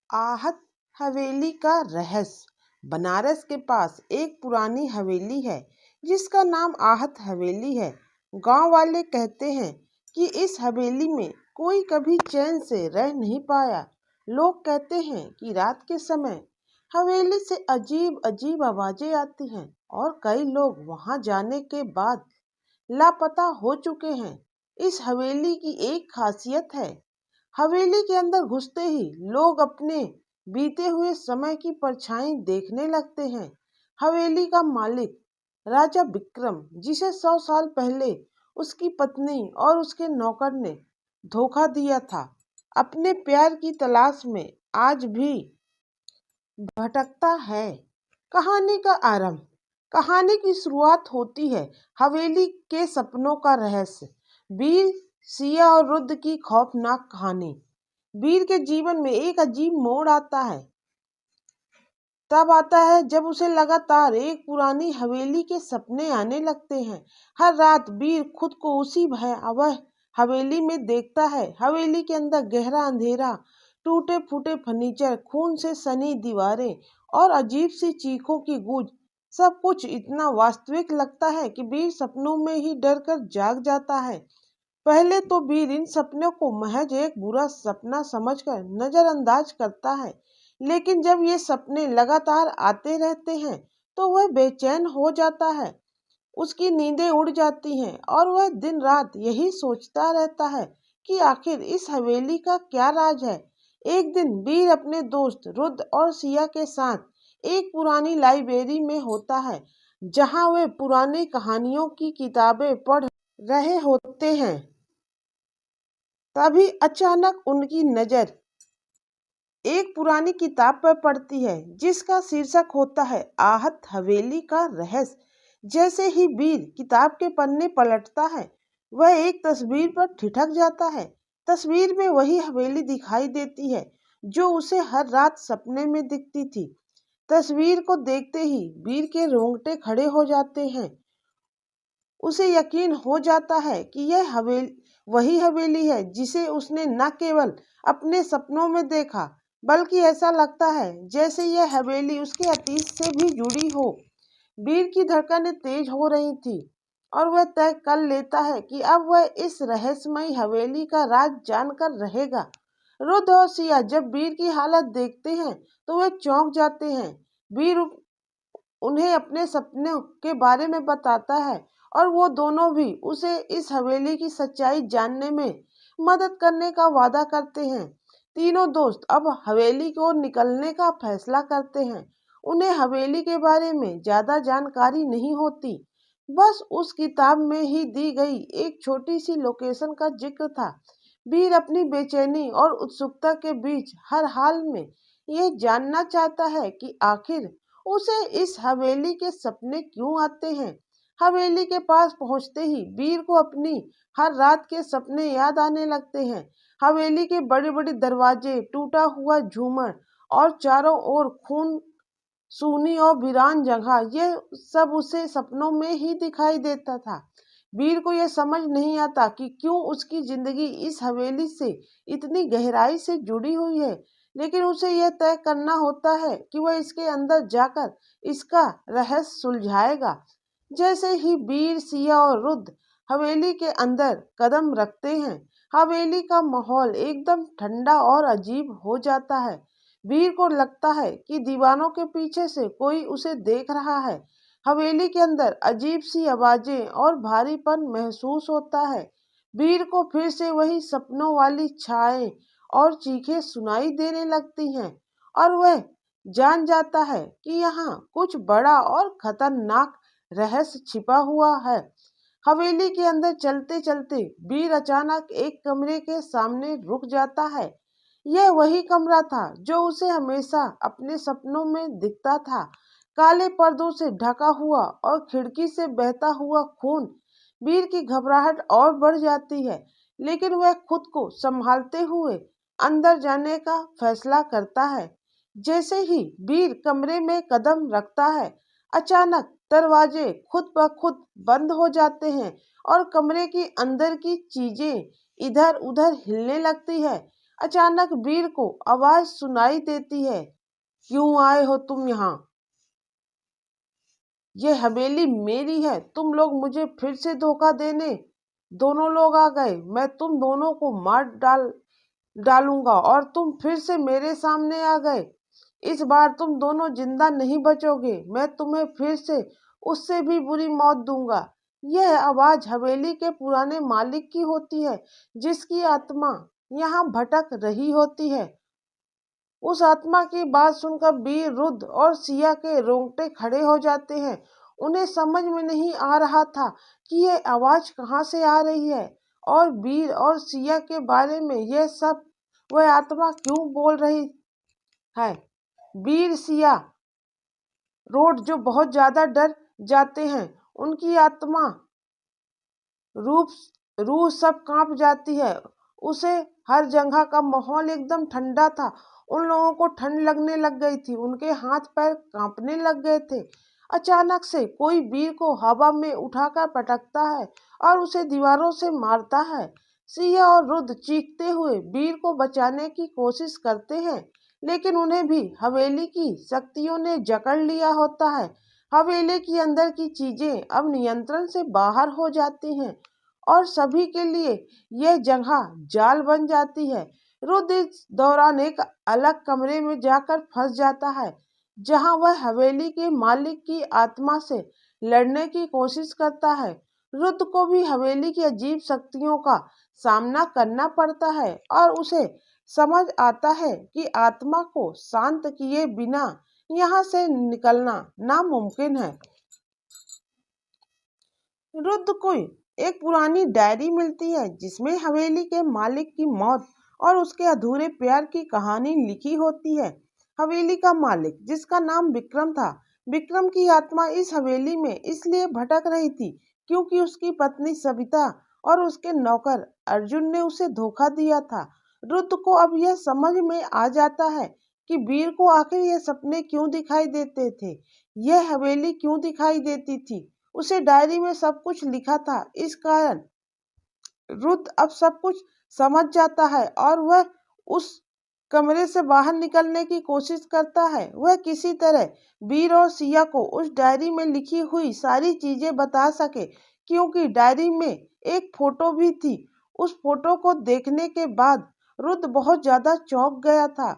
आहत हवेली का रहस्य। बनारस के पास एक पुरानी हवेली है जिसका नाम आहत हवेली है। गांव वाले कहते हैं कि इस हवेली में कोई कभी चैन से रह नहीं पाया। लोग कहते हैं कि रात के समय हवेली से अजीब अजीब आवाजें आती हैं और कई लोग वहां जाने के बाद लापता हो चुके हैं। इस हवेली की एक खासियत है, हवेली के अंदर घुसते ही लोग अपने बीते हुए समय की परछाई देखने लगते हैं। हवेली का मालिक राजा विक्रम, जिसे 100 साल पहले उसकी पत्नी और उसके नौकर ने धोखा दिया था, अपने प्यार की तलाश में आज भी भटकता है। कहानी का आरंभ। कहानी की शुरुआत होती है हवेली के सपनों का रहस्य। वीर, सिया और रुद्र की खौफनाक कहानी। वीर के जीवन में एक अजीब मोड़ आता है। तब आता है जब उसे लगातार एक पुरानी हवेली के सपने आने लगते हैं। हर रात वीर खुद को उसी भयावह हवेली में देखता है। हवेली के अंदर गहरा अंधेरा, टूटे फूटे फर्नीचर, खून से सनी दीवारें और अजीब सी चीखों की गूंज, सब कुछ इतना वास्तविक लगता है कि वीर सपनों में ही डर कर जाग जाता है। पहले तो वीर इन सपनों को महज एक बुरा सपना समझकर नजरअंदाज करता है, लेकिन जब ये सपने लगातार आते रहते हैं तो वह बेचैन हो जाता है। उसकी नींदें उड़ जाती हैं और वह दिन रात यही सोचता रहता है कि आखिर इस हवेली का क्या राज है। एक दिन वीर अपने दोस्त रुद्र और सिया के साथ एक पुरानी लाइब्रेरी में होता है, जहां वे पुरानी कहानियों की किताबें पढ़ रहे होते हैं। तभी अचानक उनकी नजर एक पुरानी किताब पर पड़ती है जिसका शीर्षक होता है आहत हवेली का रहस्य। जैसे ही वीर किताब के पन्ने पलटता है, वह एक तस्वीर पर ठिठक जाता है। तस्वीर में वही हवेली दिखाई देती है जो उसे हर रात सपने में दिखती थी। तस्वीर को देखते ही वीर के रोंगटे खड़े हो जाते हैं। उसे यकीन हो जाता है कि यह हवेली वही हवेली है जिसे उसने न केवल अपने सपनों में देखा, बल्कि ऐसा लगता है जैसे यह हवेली उसके अतीत से भी जुड़ी हो। वीर की धड़कनें तेज हो रही थी और वह तय कर लेता है कि अब वह इस रहस्यमयी हवेली का राज जानकर रहेगा। रुद्र और सिया जब वीर की हालत देखते हैं तो वे चौंक जाते हैं। वीर उन्हें अपने सपनों के बारे में बताता है और वो दोनों भी उसे इस हवेली की सच्चाई जानने में मदद करने का वादा करते हैं। तीनों दोस्त अब हवेली की ओर निकलने का फैसला करते हैं। उन्हें हवेली के बारे में ज्यादा जानकारी नहीं होती, बस उस किताब में ही दी गई एक छोटी सी लोकेशन का जिक्र था। वीर अपनी बेचैनी और उत्सुकता के बीच हर हाल में ये जानना चाहता है कि आखिर उसे इस हवेली के सपने क्यों आते हैं। हवेली के पास पहुंचते ही वीर को अपनी हर रात के सपने याद आने लगते हैं। हवेली के बड़े बड़े दरवाजे, टूटा हुआ झूमर और चारों ओर खून सूनी और वीरान जगह, यह सब उसे सपनों में ही दिखाई देता था। वीर को यह समझ नहीं आता कि क्यों उसकी जिंदगी इस हवेली से इतनी गहराई से जुड़ी हुई है, लेकिन उसे यह तय करना होता है कि वह इसके अंदर जाकर इसका रहस्य सुलझाएगा। जैसे ही वीर, सिया और रुद्र हवेली के अंदर कदम रखते हैं, हवेली का माहौल एकदम ठंडा और अजीब हो जाता है। वीर को लगता है कि दीवारों के पीछे से कोई उसे देख रहा है। हवेली के अंदर अजीब सी आवाजें और भारीपन महसूस होता है। वीर को फिर से वही सपनों वाली छाएं और चीखें सुनाई देने लगती हैं और वह जान जाता है कि यहाँ कुछ बड़ा और खतरनाक रहस्य छिपा हुआ है। हवेली के अंदर चलते चलते वीर अचानक एक कमरे के सामने रुक जाता है। यह वही कमरा था जो उसे हमेशा अपने सपनों में दिखता था। काले पर्दों से ढका हुआ और खिड़की से बहता हुआ खून। वीर की घबराहट और बढ़ जाती है, लेकिन वह खुद को संभालते हुए अंदर जाने का फैसला करता है। जैसे ही वीर कमरे में कदम रखता है, अचानक दरवाजे खुद ब खुद बंद हो जाते हैं और कमरे के अंदर की चीजें इधर उधर हिलने लगती है। अचानक वीर को आवाज सुनाई देती है, क्यों आए हो तुम यहाँ? ये हवेली मेरी है, तुम लोग मुझे फिर से धोखा देने दोनों लोग आ गए। मैं तुम दोनों को मार डालूंगा और तुम फिर से मेरे सामने आ गए। इस बार तुम दोनों जिंदा नहीं बचोगे। मैं तुम्हें फिर से उससे भी बुरी मौत दूंगा। यह आवाज हवेली के पुराने मालिक की होती है, जिसकी आत्मा यहाँ भटक रही होती है। उस आत्मा की बात सुनकर वीर, रुद्र और सिया के रोंगटे खड़े हो जाते हैं। उन्हें समझ में नहीं आ रहा था कि ये आवाज कहाँ से आ रही है और वीर और सिया के बारे में यह सब वह आत्मा क्यों बोल रही है। वीर, सिया, रोड जो बहुत ज्यादा डर जाते हैं। उनकी आत्मा, रूप रूह सब कांप जाती है। उसे हर जगह का माहौल एकदम ठंडा था। उन लोगों को ठंड लगने लग गई थी, उनके हाथ पैर कांपने लग गए थे। अचानक से कोई वीर को हवा में उठाकर पटकता है और उसे दीवारों से मारता है। सिया और रुद्र चीखते हुए वीर को बचाने की कोशिश करते हैं, लेकिन उन्हें भी हवेली की शक्तियों ने जकड़ लिया होता है। हवेली के अंदर की चीजें अब नियंत्रण से बाहर हो जाती हैं और सभी के लिए यह जगह जाल बन जाती है। रुद्र इस दौरान एक अलग कमरे में जाकर फंस जाता है, जहां वह हवेली के मालिक की आत्मा से लड़ने की कोशिश करता है। रुद्र को भी हवेली की अजीब शक्तियों का सामना करना पड़ता है और उसे समझ आता है कि आत्मा को शांत किए बिना यहाँ से निकलना नामुमकिन है। रुद्र को एक पुरानी डायरी मिलती है, जिसमें हवेली के मालिक की मौत और उसके अधूरे प्यार की कहानी लिखी होती है। हवेली का मालिक, जिसका नाम विक्रम था, विक्रम की आत्मा इस हवेली में इसलिए भटक रही थी क्योंकि उसकी पत्नी सविता और उसके नौकर अर्जुन ने उसे धोखा दिया था। रुद्र को अब यह समझ में आ जाता है कि वीर को आखिर ये सपने क्यों दिखाई देते थे, यह हवेली क्यों दिखाई देती थी। उसे डायरी में सब कुछ लिखा था। इस कारण रुद्र अब सब कुछ समझ जाता है और वह उस कमरे से बाहर निकलने की कोशिश करता है। वह किसी तरह वीर और सिया को उस डायरी में लिखी हुई सारी चीजें बता सके, क्योंकि डायरी में एक फोटो भी थी। उस फोटो को देखने के बाद रुद्र बहुत ज्यादा चौंक गया था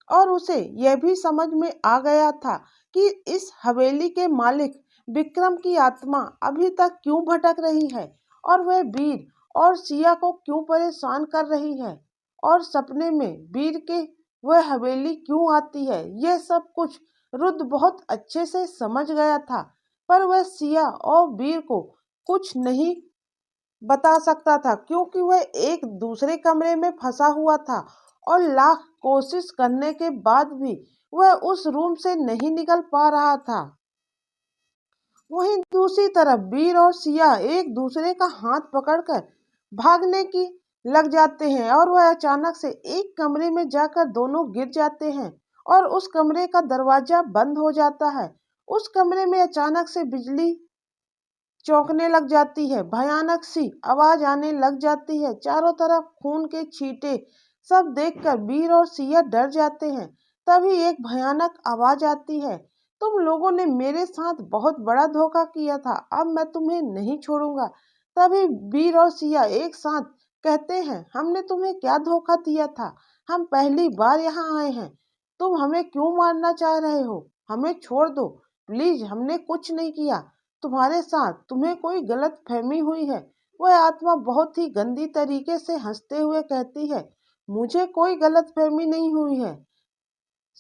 और उसे यह भी समझ में आ गया था कि इस हवेली के मालिक विक्रम की आत्मा अभी तक क्यों भटक रही है और वह वीर और सिया को क्यों परेशान कर रही है और सपने में वीर के वह हवेली क्यों आती है। यह सब कुछ रुद्र बहुत अच्छे से समझ गया था, पर वह सिया और वीर को कुछ नहीं बता सकता था क्योंकि वह एक दूसरे कमरे में फंसा हुआ था और लाख कोशिश करने के बाद भी वह उस रूम से नहीं निकल पा रहा था। वहीं दूसरी तरफ वीर और सिया एक दूसरे का हाथ पकड़कर भागने की लग जाते हैं और वह अचानक से एक कमरे में जाकर दोनों गिर जाते हैं और उस कमरे का दरवाजा बंद हो जाता है। उस कमरे में अचानक से बिजली चौंकने लग जाती है, भयानक सी आवाज आने लग जाती है, चारों तरफ खून के छींटे। सब देखकर वीर और सिया डर जाते हैं। तभी एक भयानक आवाज आती है, तुम लोगों ने मेरे साथ बहुत बड़ा धोखा किया था, अब मैं तुम्हें नहीं छोड़ूंगा। तभी वीर और सिया एक साथ कहते हैं, हमने तुम्हें क्या धोखा दिया था, हम पहली बार यहाँ आए हैं, तुम हमें क्यों मारना चाह रहे हो, हमें छोड़ दो प्लीज, हमने कुछ नहीं किया तुम्हारे साथ, तुम्हें कोई गलत फहमी हुई है। वह आत्मा बहुत ही गंदी तरीके से हंसते हुए कहती है, मुझे कोई गलत फहमी नहीं हुई है,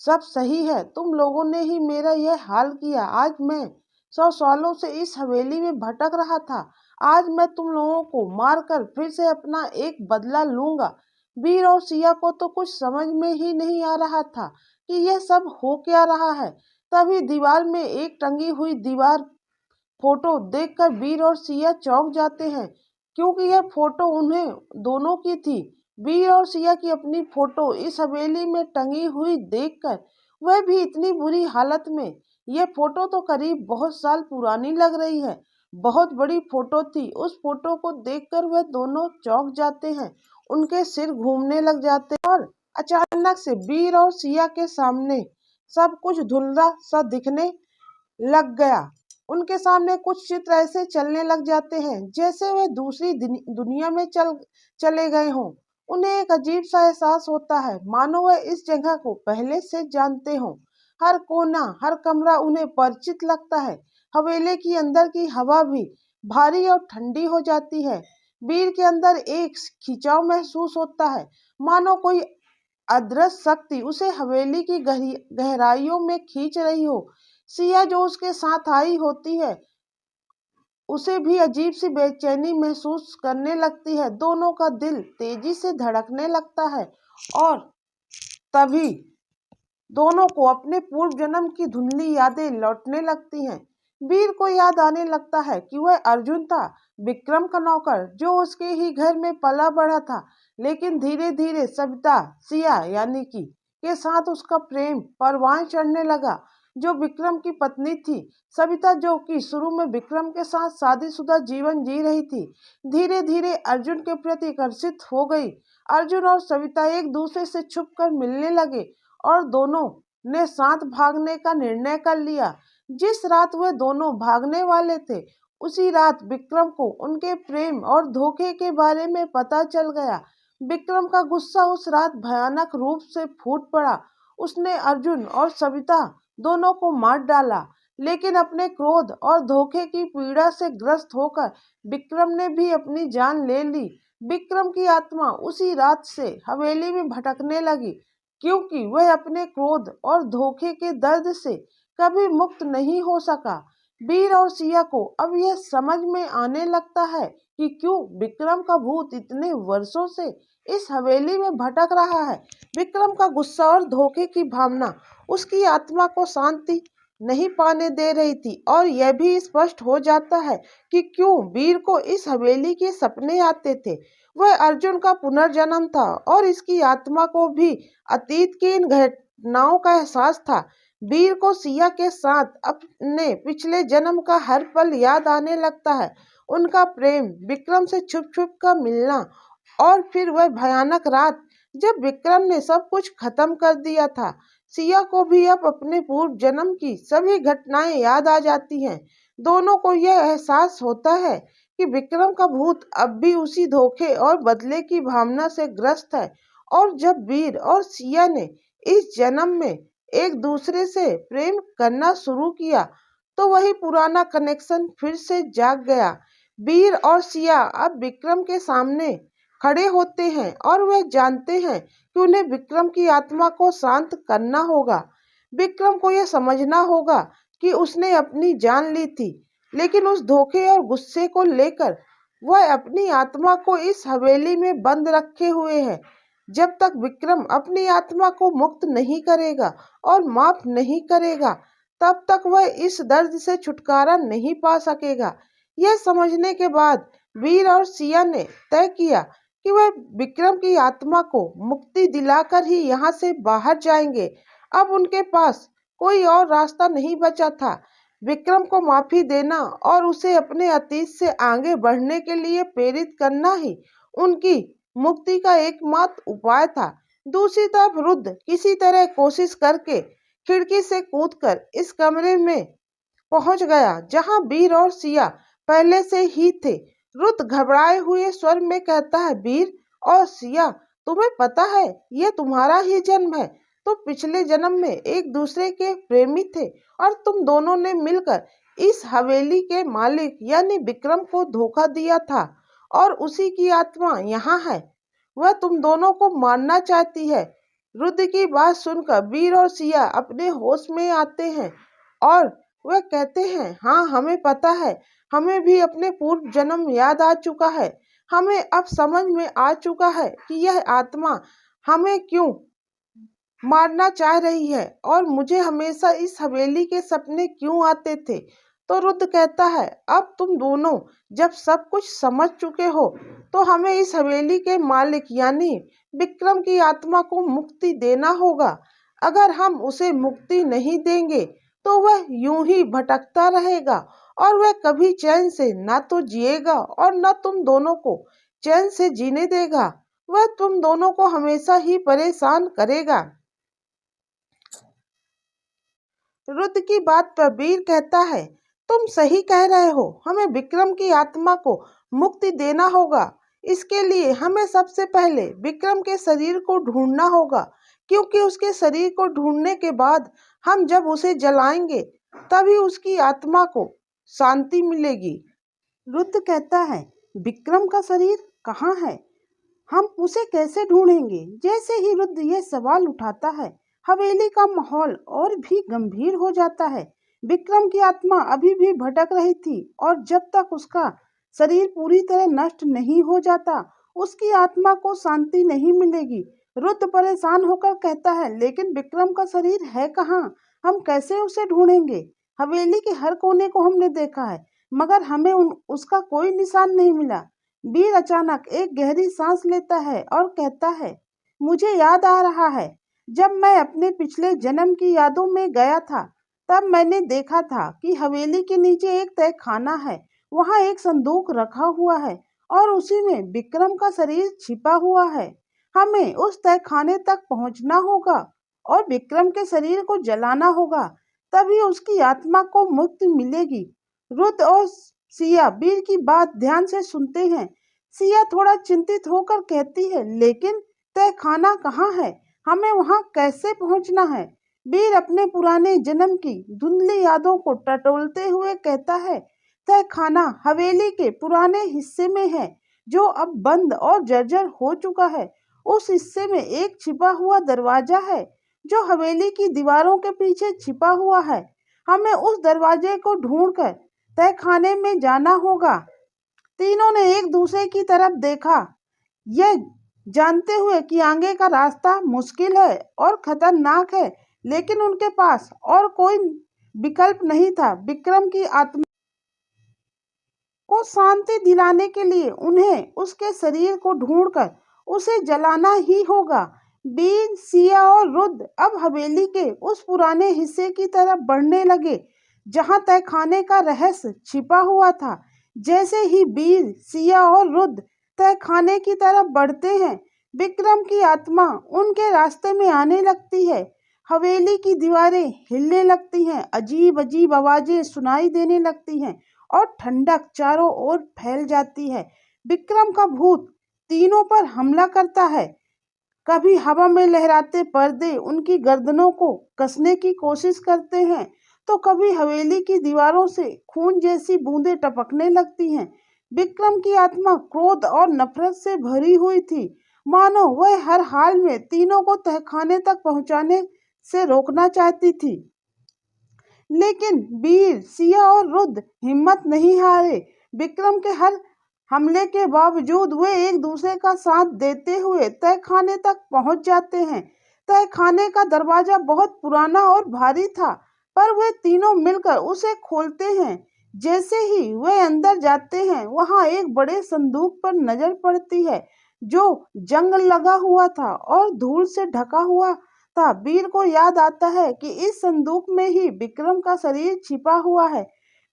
सब सही है, तुम लोगों ने ही मेरा यह हाल किया। आज मैं 100 सालों से इस हवेली में भटक रहा था, आज मैं तुम लोगों को मारकर फिर से अपना एक बदला लूंगा। वीर और सिया को तो कुछ समझ में ही नहीं आ रहा था कि यह सब हो क्या रहा है। तभी दीवार में एक टंगी हुई दीवार फोटो देखकर वीर और सिया चौंक जाते हैं, क्योंकि यह फोटो उन्हें दोनों की थी। वीर और सिया की अपनी फोटो इस हवेली में टंगी हुई देखकर वह भी इतनी बुरी हालत में। यह फोटो तो करीब बहुत साल पुरानी लग रही है, बहुत बड़ी फोटो थी। उस फोटो को देखकर वह दोनों चौंक जाते हैं। उनके सिर घूमने लग जाते और अचानक से वीर और सिया के सामने सब कुछ धुंधला सा दिखने लग गया। उनके सामने कुछ चित्र ऐसे चलने लग जाते हैं जैसे वे दूसरी दुनिया में चले गए हों। उन्हें एक अजीब सा एहसास होता है, मानो वह इस जगह को पहले से जानते हों। हर कोना, हर कमरा उन्हें परिचित लगता है। हवेली की अंदर की हवा भी भारी और ठंडी हो जाती है। वीर के अंदर एक खिंचाव महसूस होता है, मानो कोई अदृश्य शक्ति उसे हवेली की गहराइयों में खींच रही हो। सिया जो उसके साथ आई होती है, उसे भी अजीब सी बेचैनी महसूस करने लगती है। दोनों का दिल तेजी से धड़कने लगता है और तभी दोनों को अपने पूर्व जन्म की धुंधली यादें लौटने लगती हैं। वीर को याद आने लगता है कि वह अर्जुन था, विक्रम का नौकर, जो उसके ही घर में पला बढ़ा था। लेकिन धीरे धीरे सविता, सिया यानी कि के साथ उसका प्रेम परवान चढ़ने लगा, जो विक्रम की पत्नी थी। सविता, जो कि शुरू में विक्रम के साथ शादीशुदा जीवन जी रही थी, धीरे धीरे अर्जुन के प्रति आकर्षित हो गई। अर्जुन और सविता एक दूसरे से छुपकर मिलने लगे और दोनों ने साथ भागने का निर्णय कर लिया। जिस रात वे दोनों भागने वाले थे, उसी रात विक्रम को उनके प्रेम और धोखे के बारे में पता चल गया। विक्रम का गुस्सा उस रात भयानक रूप से फूट पड़ा। उसने अर्जुन और सविता दोनों को मार डाला, लेकिन अपने क्रोध और धोखे की पीड़ा से ग्रस्त होकर विक्रम ने भी अपनी जान ले ली। विक्रम की आत्मा उसी रात से हवेली में भटकने लगी, क्योंकि वह अपने क्रोध और धोखे के दर्द से कभी मुक्त नहीं हो सका। वीर और सिया को अब यह समझ में आने लगता है कि क्यों विक्रम का भूत इतने वर्षों से इस हवेली में भटक रहा है। विक्रम का गुस्सा और धोखे की भावना उसकी आत्मा को शांति नहीं पाने दे रही थी, और यह भी स्पष्ट हो जाता है कि क्यों वीर को इस हवेली के सपने आते थे। वह अर्जुन का पुनर्जन्म था और इसकी आत्मा को भी अतीत की इन घटनाओं का एहसास था। वीर को सिया के साथ अपने पिछले जन्म का हर पल याद आने लगता है। उनका प्रेम, विक्रम से छुप छुप कर मिलना, और फिर वह भयानक रात जब विक्रम ने सब कुछ खत्म कर दिया था। सिया को भी अब अपने पूर्व जन्म की सभी घटनाएं याद आ जाती हैं। दोनों को यह एहसास होता है कि विक्रम का भूत अब भी उसी धोखे और बदले की भावना से ग्रस्त है, और जब वीर और सिया ने इस जन्म में एक दूसरे से प्रेम करना शुरू किया, तो वही पुराना कनेक्शन फिर से जाग गया। वीर और सिया अब विक्रम के सामने खड़े होते हैं और वे जानते हैं कि उन्हें विक्रम की आत्मा को शांत करना होगा। विक्रम को यह समझना होगा कि उसने अपनी जान ली थी, लेकिन उस धोखे और गुस्से को लेकर वह अपनी आत्मा को इस हवेली में बंद रखे हुए है। जब तक विक्रम अपनी आत्मा को मुक्त नहीं करेगा और माफ नहीं करेगा, तब तक वह इस दर्द से छुटकारा नहीं पा सकेगा। यह समझने के बाद वीर और सिया ने तय किया कि वह विक्रम की आत्मा को मुक्ति दिलाकर ही यहाँ से बाहर जाएंगे। अब उनके पास कोई और रास्ता नहीं बचा था। विक्रम को माफी देना और उसे अपने अतीत से आगे बढ़ने के लिए प्रेरित करना ही उनकी मुक्ति का एकमात्र उपाय था। दूसरी तरफ रुद्र किसी तरह कोशिश करके खिड़की से कूदकर इस कमरे में पहुंच गया जहां वीर और सिया पहले से ही थे। रुद्र घबराए हुए स्वर में कहता है, वीर और सिया, तुम्हें पता है यह तुम्हारा ही जन्म है। तुम पिछले जन्म में एक दूसरे के प्रेमी थे और तुम दोनों ने मिलकर इस हवेली के मालिक यानी विक्रम को धोखा दिया था, और उसी की आत्मा यहाँ है। वह तुम दोनों को मारना चाहती है। रुद्र की बात सुनकर वीर और सिया अपने होश में आते हैं और वह कहते हैं, हाँ, हमें पता है। हमें भी अपने पूर्व जन्म याद आ चुका है। हमें अब समझ में आ चुका है कि यह आत्मा हमें क्यों मारना चाह रही है और मुझे हमेशा इस हवेली के सपने क्यों आते थे। तो रुद्र कहता है, अब तुम दोनों जब सब कुछ समझ चुके हो, तो हमें इस हवेली के मालिक यानी विक्रम की आत्मा को मुक्ति देना होगा। अगर हम उसे मुक्ति नहीं देंगे तो वह यूं ही भटकता रहेगा और वह कभी चैन से ना तो जिएगा और न तुम दोनों को चैन से जीने देगा। वह तुम दोनों को हमेशा ही परेशान करेगा। रुद्र की बात पर वीर कहता है, तुम सही कह रहे हो, हमें विक्रम की आत्मा को मुक्ति देना होगा। इसके लिए हमें सबसे पहले विक्रम के शरीर को ढूंढना होगा, क्योंकि उसके शरीर को ढूंढने के बाद हम जब उसे जलाएंगे तभी उसकी आत्मा को शांति मिलेगी। रुद्र कहता है, विक्रम का शरीर कहाँ है? हम उसे कैसे ढूंढेंगे? जैसे ही रुद्र यह सवाल उठाता है, हवेली का माहौल और भी गंभीर हो जाता है। विक्रम की आत्मा अभी भी भटक रही थी और जब तक उसका शरीर पूरी तरह नष्ट नहीं हो जाता, उसकी आत्मा को शांति नहीं मिलेगी। रुद्र परेशान होकर कहता है, लेकिन विक्रम का शरीर है कहाँ? हम कैसे उसे ढूंढेंगे? हवेली के हर कोने को हमने देखा है, मगर हमें उसका कोई निशान नहीं मिला। वीर अचानक एक गहरी सांस लेता है और कहता है, मुझे याद आ रहा है, जब मैं अपने पिछले जन्म की यादों में गया था, तब मैंने देखा था कि हवेली के नीचे एक तहखाना है। वहाँ एक संदूक रखा हुआ है और उसी में विक्रम का शरीर छिपा हुआ है। हमें उस तहखाने तक पहुँचना होगा और विक्रम के शरीर को जलाना होगा, तभी उसकी आत्मा को मुक्ति मिलेगी। रुद्र और सिया वीर की बात ध्यान से सुनते हैं। सिया थोड़ा चिंतित होकर कहती है, लेकिन तहखाना कहाँ है? हमें वहाँ कैसे पहुँचना है? वीर अपने पुराने जन्म की धुंधली यादों को टटोलते हुए कहता है, तहखाना हवेली के पुराने हिस्से में है, जो अब बंद और जर्जर हो चुका है। उस हिस्से में एक छिपा हुआ दरवाजा है, जो हवेली की दीवारों के पीछे छिपा हुआ है। हमें उस दरवाजे को ढूंढकर तहखाने में जाना होगा। तीनों ने एक दूसरे की तरफ देखा, यह जानते हुए कि आगे का रास्ता मुश्किल है और खतरनाक है, लेकिन उनके पास और कोई विकल्प नहीं था। विक्रम की आत्मा को शांति दिलाने के लिए उन्हें उसके शरीर को ढूंढकर उसे जलाना ही होगा। बीर, सिया और रुद्र अब हवेली के उस पुराने हिस्से की तरफ बढ़ने लगे, जहां तहखाने का रहस्य छिपा हुआ था। जैसे ही बीर, सिया और रुद्र तहखाने की तरफ बढ़ते हैं, विक्रम की आत्मा उनके रास्ते में आने लगती है। हवेली की दीवारें हिलने लगती हैं, अजीब अजीब आवाजें सुनाई देने लगती हैं और ठंडक चारों ओर फैल जाती है। विक्रम का भूत तीनों पर हमला करता है। कभी हवा में लहराते पर्दे उनकी गर्दनों को कसने की कोशिश करते हैं, तो कभी हवेली की दीवारों से खून जैसी बूंदें टपकने लगती हैं। विक्रम की आत्मा क्रोध और नफरत से भरी हुई थी, मानो वह हर हाल में तीनों को तहखाने तक पहुंचाने से रोकना चाहती थी। लेकिन वीर, सिया और रुद्र हिम्मत नहीं हारे। विक्रम के हर हमले के बावजूद वे एक दूसरे का साथ देते हुए तहखाने तक पहुंच जाते हैं। तहखाने का दरवाजा बहुत पुराना और भारी था, पर वे तीनों मिलकर उसे खोलते हैं। जैसे ही वे अंदर जाते हैं, वहां एक बड़े संदूक पर नजर पड़ती है, जो जंग लगा हुआ था और धूल से ढका हुआ था। वीर को याद आता है कि इस संदूक में ही विक्रम का शरीर छिपा हुआ है।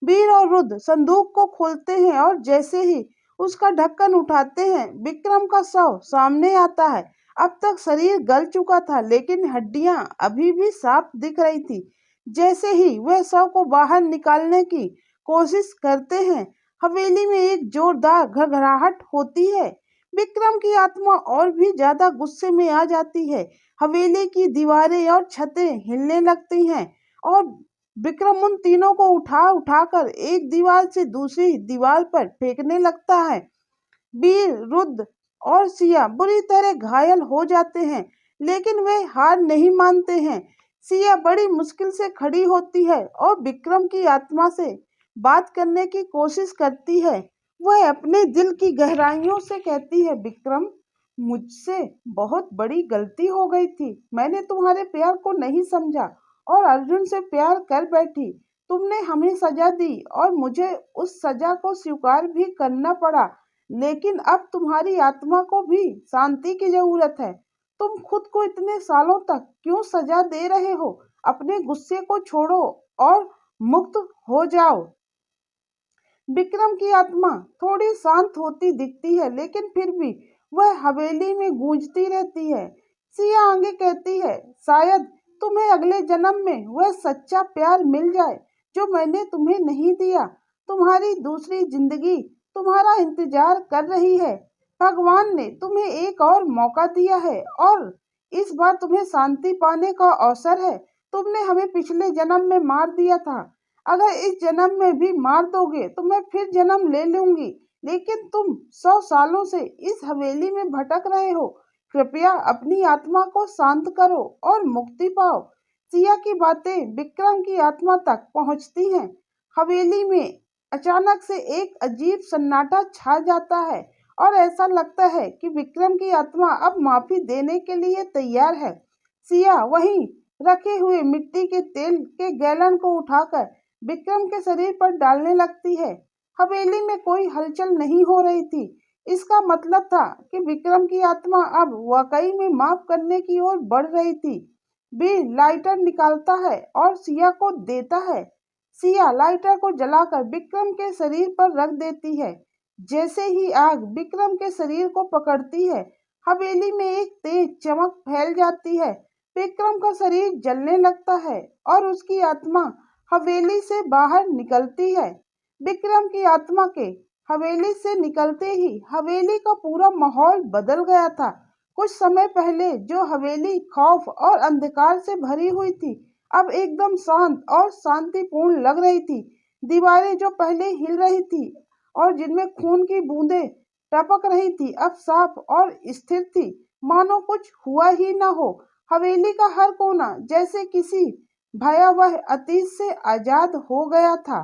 वीर और रुद्र संदूक को खोलते हैं और जैसे ही उसका ढक्कन उठाते हैं, विक्रम का शव सामने आता है। अब तक शरीर गल चुका था, लेकिन हड्डियां अभी भी साफ दिख रही थी। जैसे ही वह शव को बाहर निकालने की कोशिश करते हैं, हवेली में एक जोरदार घड़घड़ाहट होती है। विक्रम की आत्मा और भी ज्यादा गुस्से में आ जाती है। हवेली की दीवारें और छतें हिलने लगती हैं और विक्रम उन तीनों को उठा उठाकर एक दीवार से दूसरी दीवार पर फेंकने लगता है। वीर, रुद्र और सिया बुरी तरह घायल हो जाते हैं, लेकिन वे हार नहीं मानते हैं। सिया बड़ी मुश्किल से खड़ी होती है और विक्रम की आत्मा से बात करने की कोशिश करती है। वह अपने दिल की गहराइयों से कहती है, विक्रम, मुझसे बहुत बड़ी गलती हो गई थी। मैंने तुम्हारे प्यार को नहीं समझा और अर्जुन से प्यार कर बैठी। तुमने हमें सजा दी और मुझे उस सजा को स्वीकार भी करना पड़ा, लेकिन अब तुम्हारी आत्मा को भी शांति की जरूरत है। तुम खुद को इतने सालों तक क्यों सजा दे रहे हो? अपने गुस्से को छोड़ो और मुक्त हो जाओ। विक्रम की आत्मा थोड़ी शांत होती दिखती है, लेकिन फिर भी वह हवेली में गूंजती रहती है। सिया आगे कहती है, शायद तुम्हें अगले जन्म में वह सच्चा प्यार मिल जाए जो मैंने तुम्हें नहीं दिया। तुम्हारी दूसरी जिंदगी तुम्हारा इंतजार कर रही है। भगवान ने तुम्हें एक और मौका दिया है और इस बार तुम्हें शांति पाने का अवसर है। तुमने हमें पिछले जन्म में मार दिया था। अगर इस जन्म में भी मार दोगे तो मैं फिर जन्म ले लूंगी। लेकिन तुम 100 सालों से इस हवेली में भटक रहे हो। कृपया अपनी आत्मा को शांत करो और मुक्ति पाओ। सिया की बातें विक्रम की आत्मा तक पहुंचती हैं। हवेली में अचानक से एक अजीब सन्नाटा छा जाता है और ऐसा लगता है कि विक्रम की आत्मा अब माफी देने के लिए तैयार है। सिया वहीं रखे हुए मिट्टी के तेल के गैलन को उठाकर विक्रम के शरीर पर डालने लगती है। हवेली में कोई हलचल नहीं हो रही थी। इसका मतलब था कि विक्रम की आत्मा अब वाकई में माफ करने की ओर बढ़ रही थी। बीर लाइटर निकालता है और सिया को देता है। सिया लाइटर को जलाकर विक्रम के शरीर पर रख देती है। जैसे ही आग विक्रम के शरीर को पकड़ती है, हवेली में एक तेज चमक फैल जाती है। विक्रम का शरीर जलने लगता है और उसकी आत्मा हवेली से बाहर निकलती है। विक्रम की आत्मा के हवेली से निकलते ही हवेली का पूरा माहौल बदल गया था। कुछ समय पहले जो हवेली खौफ और अंधकार से भरी हुई थी, अब एकदम शांत और शांतिपूर्ण लग रही थी। दीवारें जो पहले हिल रही थी और जिनमें खून की बूंदें टपक रही थी, अब साफ और स्थिर थी, मानो कुछ हुआ ही न हो। हवेली का हर कोना जैसे किसी भयावह अतीत से आजाद हो गया था।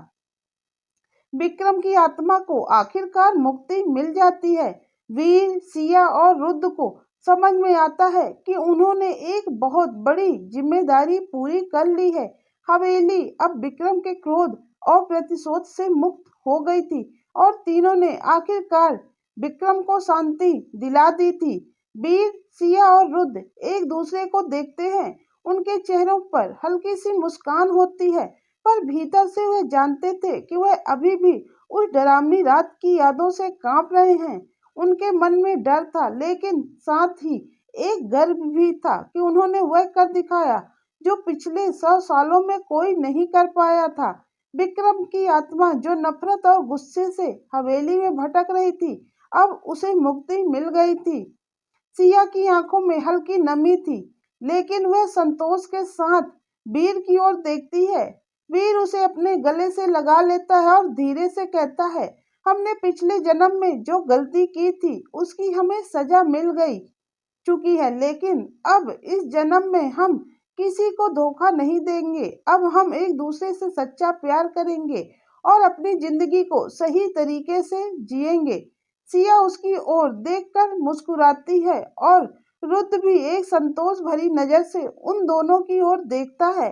विक्रम की आत्मा को आखिरकार मुक्ति मिल जाती है। वीर, सिया और रुद्र को समझ में आता है कि उन्होंने एक बहुत बड़ी जिम्मेदारी पूरी कर ली है। हवेली अब विक्रम के क्रोध और प्रतिशोध से मुक्त हो गई थी और तीनों ने आखिरकार विक्रम को शांति दिला दी थी। वीर, सिया और रुद्र एक दूसरे को देखते हैं। उनके चेहरों पर हल्की सी मुस्कान होती है, पर भीतर से वे जानते थे कि वह अभी भी उस डरावनी रात की यादों से कांप रहे हैं। उनके मन में डर था, लेकिन साथ ही एक गर्व भी था कि उन्होंने वह कर दिखाया जो पिछले 100 सालों में कोई नहीं कर पाया था। विक्रम की आत्मा जो नफरत और गुस्से से हवेली में भटक रही थी, अब उसे मुक्ति मिल गई थी। सिया की आंखों में हल्की नमी थी, लेकिन वह संतोष के साथ वीर की ओर देखती है। वीर उसे अपने गले से लगा लेता है और धीरे से कहता है, हमने पिछले जन्म में जो गलती की थी उसकी हमें सजा मिल गई चुकी है, लेकिन अब इस जन्म में हम किसी को धोखा नहीं देंगे। अब हम एक दूसरे से सच्चा प्यार करेंगे और अपनी जिंदगी को सही तरीके से जिएंगे। सिया उसकी ओर देखकर मुस्कुराती है और रुद्र भी एक संतोष भरी नजर से उन दोनों की ओर देखता है।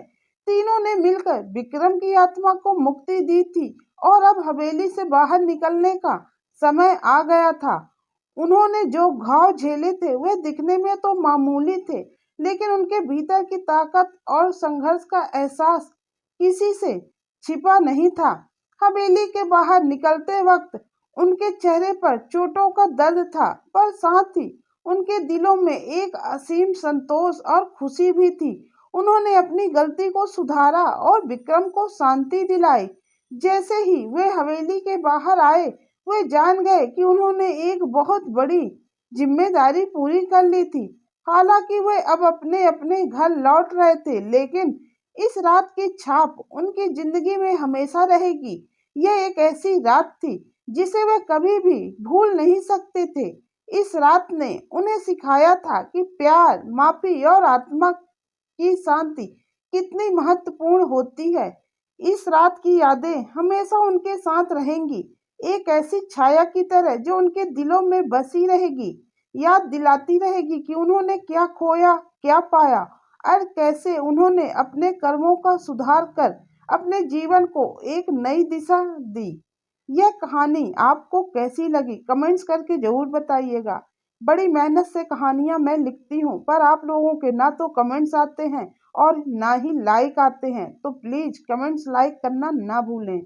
तीनों ने मिलकर विक्रम की आत्मा को मुक्ति दी थी और अब हवेली से बाहर निकलने का समय आ गया था। उन्होंने जो घाव झेले थे वे दिखने में तो मामूली थे, लेकिन उनके भीतर की ताकत और संघर्ष का एहसास किसी से छिपा नहीं था। हवेली के बाहर निकलते वक्त उनके चेहरे पर चोटों का दर्द था, पर साथ ही उनके दिलों में एक असीम संतोष और खुशी भी थी। उन्होंने अपनी गलती को सुधारा और विक्रम को शांति दिलाई। जैसे ही वे हवेली के बाहर आए, वे जान गए कि उन्होंने एक बहुत बड़ी जिम्मेदारी पूरी कर ली थी। हालांकि वे अब अपने अपने घर लौट रहे थे, लेकिन इस रात की छाप उनकी जिंदगी में हमेशा रहेगी। यह एक ऐसी रात थी जिसे वे कभी भी भूल नहीं सकते थे। इस रात ने उन्हें सिखाया था कि प्यार, माफी और आत्मा की शांति कितनी महत्वपूर्ण होती है। इस रात की यादें हमेशा उनके साथ रहेंगी, एक ऐसी छाया की तरह जो उनके दिलों में बसी रहेगी, याद दिलाती रहेगी कि उन्होंने क्या खोया, क्या पाया और कैसे उन्होंने अपने कर्मों का सुधार कर अपने जीवन को एक नई दिशा दी। यह कहानी आपको कैसी लगी कमेंट्स करके जरूर बताइएगा। बड़ी मेहनत से कहानियां मैं लिखती हूँ, पर आप लोगों के ना तो कमेंट्स आते हैं और ना ही लाइक आते हैं, तो प्लीज कमेंट्स लाइक करना ना भूलें।